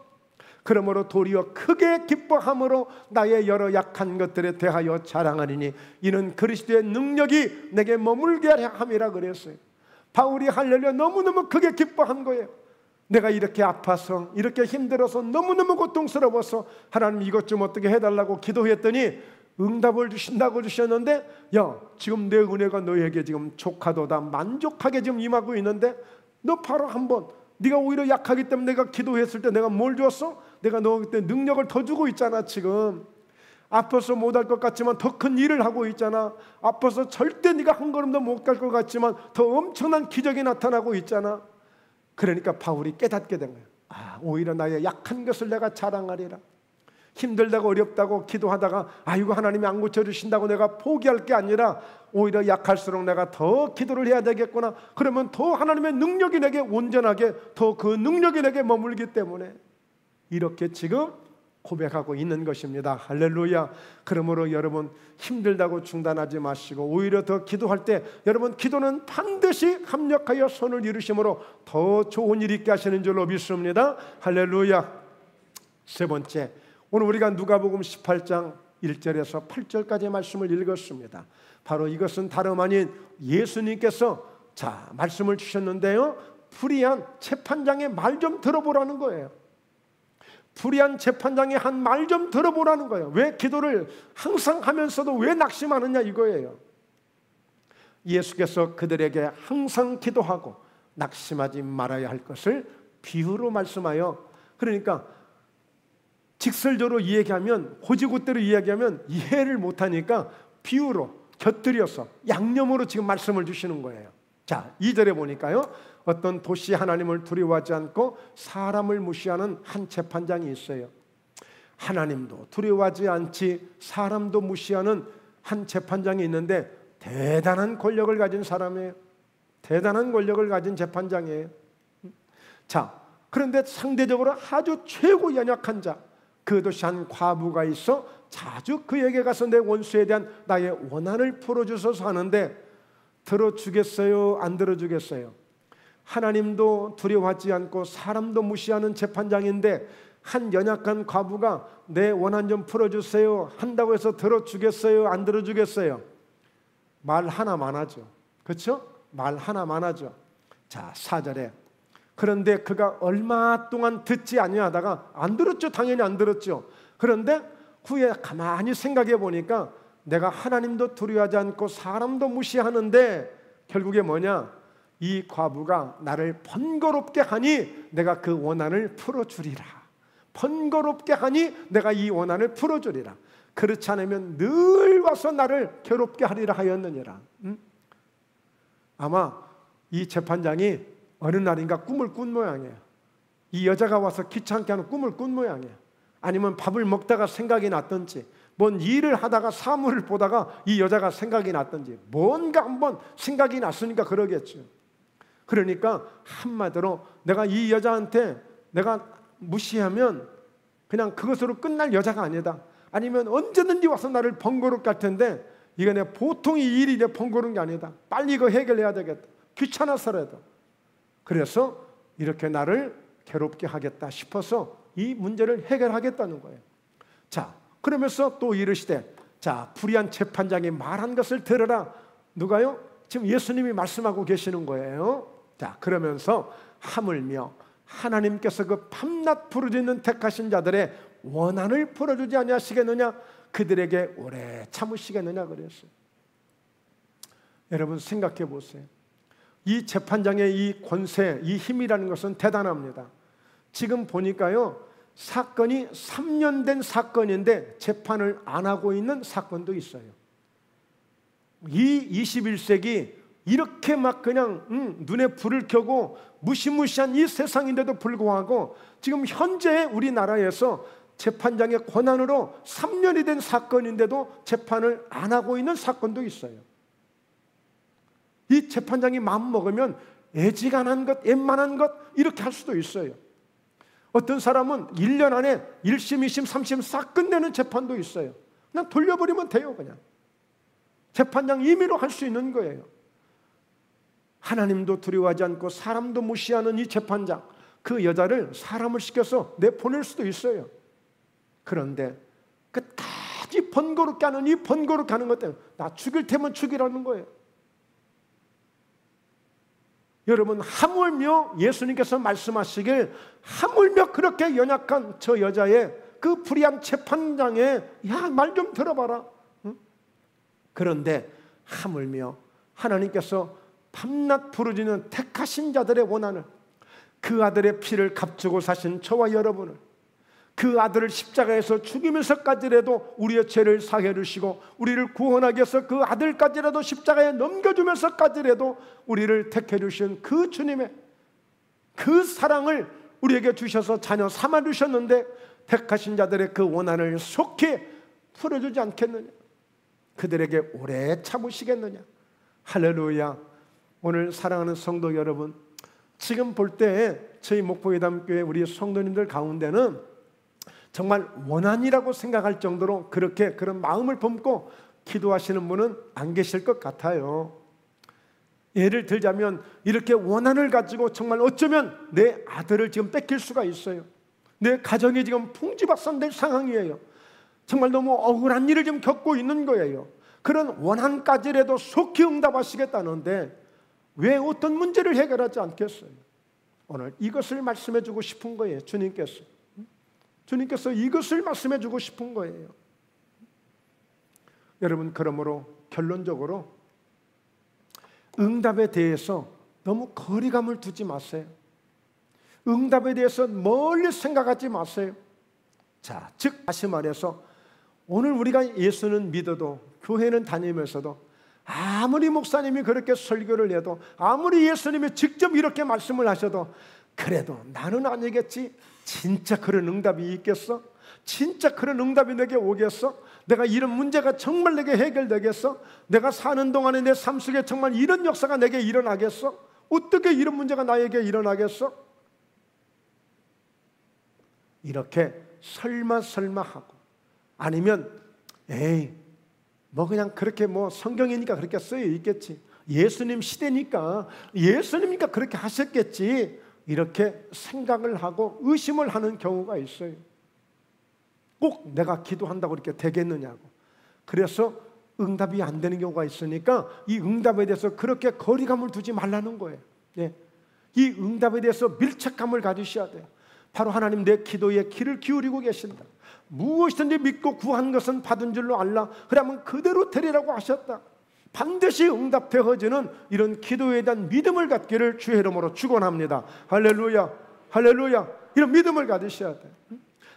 그러므로 도리어 크게 기뻐함으로 나의 여러 약한 것들에 대하여 자랑하리니 이는 그리스도의 능력이 내게 머물게 하려 함이라 그랬어요. 바울이 할렐루야 너무너무 크게 기뻐한 거예요. 내가 이렇게 아파서, 이렇게 힘들어서, 너무너무 고통스러워서 하나님 이것 좀 어떻게 해달라고 기도했더니 응답을 주신다고 주셨는데, 야, 지금 내 은혜가 너에게 지금 족하도다, 만족하게 지금 임하고 있는데 너 바로 한번, 네가 오히려 약하기 때문에 내가 기도했을 때 내가 뭘 줬어? 내가 너 그때 능력을 더 주고 있잖아. 지금 아파서 못할 것 같지만 더 큰 일을 하고 있잖아. 아파서 절대 네가 한 걸음도 못 갈 것 같지만 더 엄청난 기적이 나타나고 있잖아. 그러니까 바울이 깨닫게 된 거예요. 아, 오히려 나의 약한 것을 내가 자랑하리라. 힘들다고 어렵다고 기도하다가 아이고 하나님이 안 고쳐주신다고 내가 포기할 게 아니라 오히려 약할수록 내가 더 기도를 해야 되겠구나. 그러면 더 하나님의 능력이 내게 온전하게, 더 그 능력이 내게 머물기 때문에 이렇게 지금 고백하고 있는 것입니다. 할렐루야. 그러므로 여러분, 힘들다고 중단하지 마시고 오히려 더 기도할 때 여러분, 기도는 반드시 합력하여 손을 이루심으로 더 좋은 일이 있게 하시는 줄로 믿습니다. 할렐루야. 3번째, 오늘 우리가 누가복음 18장 1절에서 8절까지의 말씀을 읽었습니다. 바로 이것은 다름 아닌 예수님께서 자 말씀을 주셨는데요, 불의한 재판장의 말 좀 들어보라는 거예요. 불의한 재판장의 한 말 좀 들어보라는 거예요. 왜 기도를 항상 하면서도 왜 낙심하느냐 이거예요. 예수께서 그들에게 항상 기도하고 낙심하지 말아야 할 것을 비유로 말씀하여, 그러니까 직설적으로 이야기하면, 고지고대로 이야기하면 이해를 못하니까 비유로 곁들여서 양념으로 지금 말씀을 주시는 거예요. 자, 2절에 보니까요, 어떤 도시 하나님을 두려워하지 않고 사람을 무시하는 한 재판장이 있어요. 하나님도 두려워하지 않지 사람도 무시하는 한 재판장이 있는데 대단한 권력을 가진 사람이에요. 대단한 권력을 가진 재판장이에요. 자, 그런데 상대적으로 아주 최고 연약한 자, 그 도시 한 과부가 있어 자주 그에게 가서 내 원수에 대한 나의 원한을 풀어주소서 하는데 들어주겠어요? 안 들어주겠어요? 하나님도 두려워하지 않고 사람도 무시하는 재판장인데 한 연약한 과부가 내 원한 좀 풀어주세요 한다고 해서 들어주겠어요? 안 들어주겠어요? 말 하나만 하죠. 그렇죠? 말 하나만 하죠. 자, 4절에 그런데 그가 얼마 동안 듣지 아니하다가 안 들었죠. 당연히 안 들었죠. 그런데 후에 가만히 생각해 보니까 내가 하나님도 두려워하지 않고 사람도 무시하는데 결국에 뭐냐? 이 과부가 나를 번거롭게 하니 내가 그 원한을 풀어주리라. 번거롭게 하니 내가 이 원한을 풀어주리라. 그렇지 않으면 늘 와서 나를 괴롭게 하리라 하였느니라. 아마 이 재판장이 어느 날인가 꿈을 꾼 모양이에요. 이 여자가 와서 귀찮게 하는 꿈을 꾼 모양이에요. 아니면 밥을 먹다가 생각이 났든지 뭔 일을 하다가 사물을 보다가 이 여자가 생각이 났든지 뭔가 한번 생각이 났으니까 그러겠죠. 그러니까 한마디로 내가 이 여자한테 내가 무시하면 그냥 그것으로 끝날 여자가 아니다. 아니면 언제든지 와서 나를 번거롭게 할 텐데 이게 내 보통 이 일이 내 번거로운 게 아니다. 빨리 이거 해결해야 되겠다. 귀찮아서라도. 그래서 이렇게 나를 괴롭게 하겠다 싶어서 이 문제를 해결하겠다는 거예요. 자, 그러면서 또 이르시되 자, 불의한 재판장이 말한 것을 들으라. 누가요? 지금 예수님이 말씀하고 계시는 거예요. 자, 그러면서 하물며 하나님께서 그 밤낮 부르짖는 택하신 자들의 원한을 풀어주지 아니하시겠느냐? 그들에게 오래 참으시겠느냐 그랬어요. 여러분 생각해 보세요. 이 재판장의 이 권세, 이 힘이라는 것은 대단합니다. 지금 보니까요, 사건이 3년 된 사건인데 재판을 안 하고 있는 사건도 있어요. 이 21세기 이렇게 막 그냥 눈에 불을 켜고 무시무시한 이 세상인데도 불구하고 지금 현재 우리나라에서 재판장의 권한으로 3년이 된 사건인데도 재판을 안 하고 있는 사건도 있어요. 이 재판장이 마음 먹으면 애지간한 것, 웬만한 것 이렇게 할 수도 있어요. 어떤 사람은 1년 안에 1심, 2심, 3심 싹 끝내는 재판도 있어요. 그냥 돌려버리면 돼요. 그냥 재판장 임의로 할 수 있는 거예요. 하나님도 두려워하지 않고 사람도 무시하는 이 재판장, 그 여자를 사람을 시켜서 내보낼 수도 있어요. 그런데 끝까지 번거롭게 하는 이 번거롭게 하는 것 때문에 나 죽일 테면 죽이라는 거예요. 여러분, 하물며 예수님께서 말씀하시길 하물며 그렇게 연약한 저 여자의 그 불의한 재판장의 야, 말 좀 들어봐라. 응? 그런데 하물며 하나님께서 밤낮 부르짖는 택하신 자들의 원한을, 그 아들의 피를 값주고 사신 저와 여러분을, 그 아들을 십자가에서 죽이면서까지라도 우리의 죄를 사해 주시고 우리를 구원하기 위해서 그 아들까지라도 십자가에 넘겨주면서까지라도 우리를 택해 주신 그 주님의 그 사랑을 우리에게 주셔서 자녀 삼아 주셨는데 택하신 자들의 그 원한을 속히 풀어주지 않겠느냐? 그들에게 오래 참으시겠느냐? 할렐루야. 오늘 사랑하는 성도 여러분, 지금 볼 때 저희 목포예담교회 우리 성도님들 가운데는 정말 원한이라고 생각할 정도로 그렇게 그런 마음을 품고 기도하시는 분은 안 계실 것 같아요. 예를 들자면 이렇게 원한을 가지고 정말 어쩌면 내 아들을 지금 뺏길 수가 있어요. 내 가정이 지금 풍지박산될 상황이에요. 정말 너무 억울한 일을 지금 겪고 있는 거예요. 그런 원한까지라도 속히 응답하시겠다는데 왜 어떤 문제를 해결하지 않겠어요? 오늘 이것을 말씀해 주고 싶은 거예요. 주님께서 이것을 말씀해 주고 싶은 거예요. 여러분, 그러므로 결론적으로 응답에 대해서 너무 거리감을 두지 마세요. 응답에 대해서 멀리 생각하지 마세요. 자, 즉 다시 말해서 오늘 우리가 예수는 믿어도 교회는 다니면서도 아무리 목사님이 그렇게 설교를 해도, 아무리 예수님이 직접 이렇게 말씀을 하셔도, 그래도 나는 아니겠지. 진짜 그런 응답이 있겠어? 진짜 그런 응답이 내게 오겠어? 내가 이런 문제가 정말 내게 해결되겠어? 내가 사는 동안에 내 삶 속에 정말 이런 역사가 내게 일어나겠어? 어떻게 이런 문제가 나에게 일어나겠어? 이렇게 설마 하고, 아니면 에이 뭐 그냥 그렇게 뭐 성경이니까 그렇게 쓰여 있겠지, 예수님 시대니까 예수님이니까 그렇게 하셨겠지, 이렇게 생각을 하고 의심을 하는 경우가 있어요. 꼭 내가 기도한다고 이렇게 되겠느냐고. 그래서 응답이 안 되는 경우가 있으니까 이 응답에 대해서 그렇게 거리감을 두지 말라는 거예요. 예. 이 응답에 대해서 밀착감을 가지셔야 돼요. 바로 하나님 내 기도에 귀를 기울이고 계신다. 무엇이든지 믿고 구한 것은 받은 줄로 알라. 그러면 그대로 되리라고 하셨다. 반드시 응답되어지는 이런 기도에 대한 믿음을 갖기를 주의 이름으로 축원합니다. 할렐루야, 할렐루야. 이런 믿음을 가지셔야 돼요.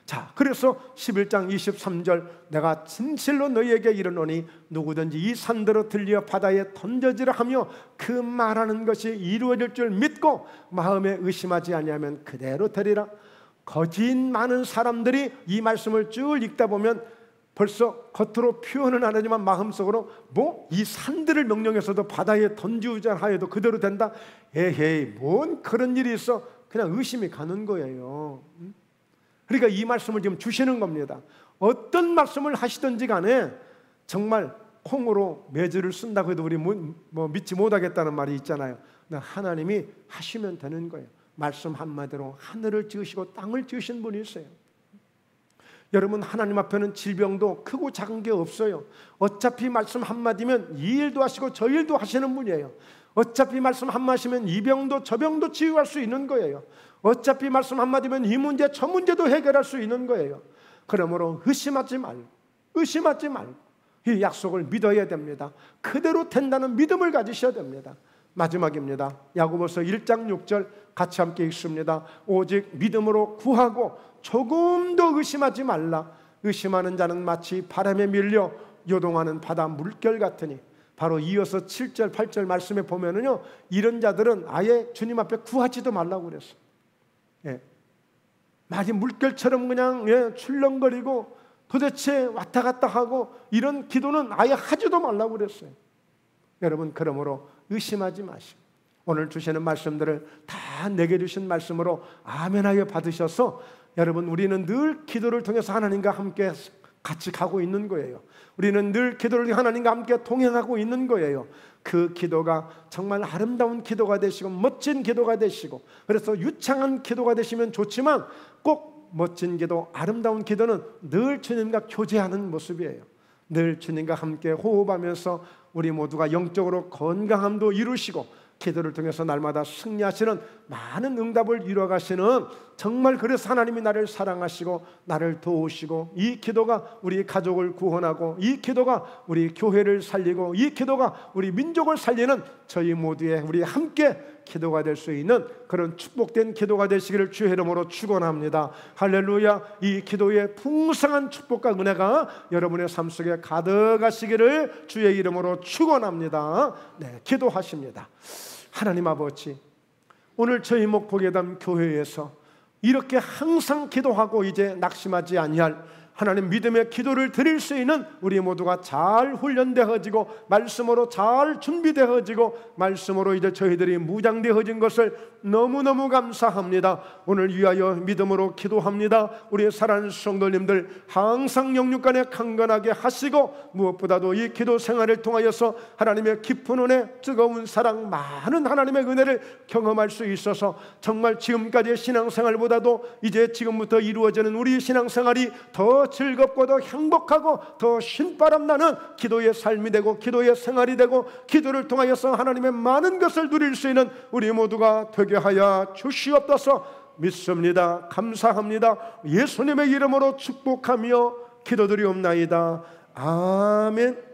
자, 그래서 11장 23절, 내가 진실로 너희에게 이르노니 누구든지 이 산대로 들려 바다에 던져지라 하며 그 말하는 것이 이루어질 줄 믿고 마음에 의심하지 아니하면 그대로 되리라. 거짓 많은 사람들이 이 말씀을 쭉 읽다 보면 벌써 겉으로 표현은 안 하지만 마음속으로 뭐 이 산들을 명령해서도 바다에 던지자 하여도 그대로 된다. 에헤이, 뭔 그런 일이 있어. 그냥 의심이 가는 거예요. 그러니까 이 말씀을 지금 주시는 겁니다. 어떤 말씀을 하시든지 간에 정말 콩으로 매주를 쓴다고 해도 우리 뭐 믿지 못하겠다는 말이 있잖아요. 하나님이 하시면 되는 거예요. 말씀 한마디로 하늘을 지으시고 땅을 지으신 분이세요. 여러분, 하나님 앞에는 질병도 크고 작은 게 없어요. 어차피 말씀 한마디면 이 일도 하시고 저 일도 하시는 분이에요. 어차피 말씀 한마디면 이 병도 저 병도 치유할 수 있는 거예요. 어차피 말씀 한마디면 이 문제 저 문제도 해결할 수 있는 거예요. 그러므로 의심하지 말고 이 약속을 믿어야 됩니다. 그대로 된다는 믿음을 가지셔야 됩니다. 마지막입니다. 야고보서 1장 6절 같이 함께 읽습니다. 오직 믿음으로 구하고 조금 더 의심하지 말라. 의심하는 자는 마치 바람에 밀려 요동하는 바다 물결 같으니. 바로 이어서 7절 8절 말씀에 보면은요, 이런 자들은 아예 주님 앞에 구하지도 말라고 그랬어요. 예. 마치 물결처럼 그냥 출렁거리고 도대체 왔다 갔다 하고 이런 기도는 아예 하지도 말라고 그랬어요. 여러분, 그러므로 의심하지 마시고 오늘 주시는 말씀들을 다 내게 주신 말씀으로 아멘하여 받으셔서 여러분, 우리는 늘 기도를 통해서 하나님과 함께 같이 가고 있는 거예요. 우리는 늘 기도를 하나님과 함께 동행하고 있는 거예요. 그 기도가 정말 아름다운 기도가 되시고 멋진 기도가 되시고, 그래서 유창한 기도가 되시면 좋지만 꼭 멋진 기도, 아름다운 기도는 늘 주님과 교제하는 모습이에요. 늘 주님과 함께 호흡하면서 우리 모두가 영적으로 건강함도 이루시고 기도를 통해서 날마다 승리하시는 많은 응답을 이루어가시는, 정말 그래서 하나님이 나를 사랑하시고 나를 도우시고 이 기도가 우리 가족을 구원하고 이 기도가 우리 교회를 살리고 이 기도가 우리 민족을 살리는 저희 모두의 우리 함께 기도가 될 수 있는 그런 축복된 기도가 되시기를 주의 이름으로 축원합니다. 할렐루야. 이 기도의 풍성한 축복과 은혜가 여러분의 삶 속에 가득하시기를 주의 이름으로 축원합니다. 네, 기도하십니다. 하나님 아버지, 오늘 저희 목포괴담 교회에서 이렇게 항상 기도하고 이제 낙심하지 아니할 하나님 믿음의 기도를 드릴 수 있는 우리 모두가 잘 훈련되어지고 말씀으로 잘 준비되어지고 말씀으로 이제 저희들이 무장되어진 것을 너무너무 감사합니다. 오늘 위하여 믿음으로 기도합니다. 우리 사랑하는 성도님들 항상 영육간에 강건하게 하시고 무엇보다도 이 기도 생활을 통하여서 하나님의 깊은 은혜, 뜨거운 사랑, 많은 하나님의 은혜를 경험할 수 있어서 정말 지금까지의 신앙생활보다도 이제 지금부터 이루어지는 우리 신앙생활이 더 즐겁고 더 행복하고 더 신바람 나는 기도의 삶이 되고 기도의 생활이 되고 기도를 통하여서 하나님의 많은 것을 누릴 수 있는 우리 모두가 되게 하여 주시옵소서. 믿습니다. 감사합니다. 예수님의 이름으로 축복하며 기도드리옵나이다. 아멘.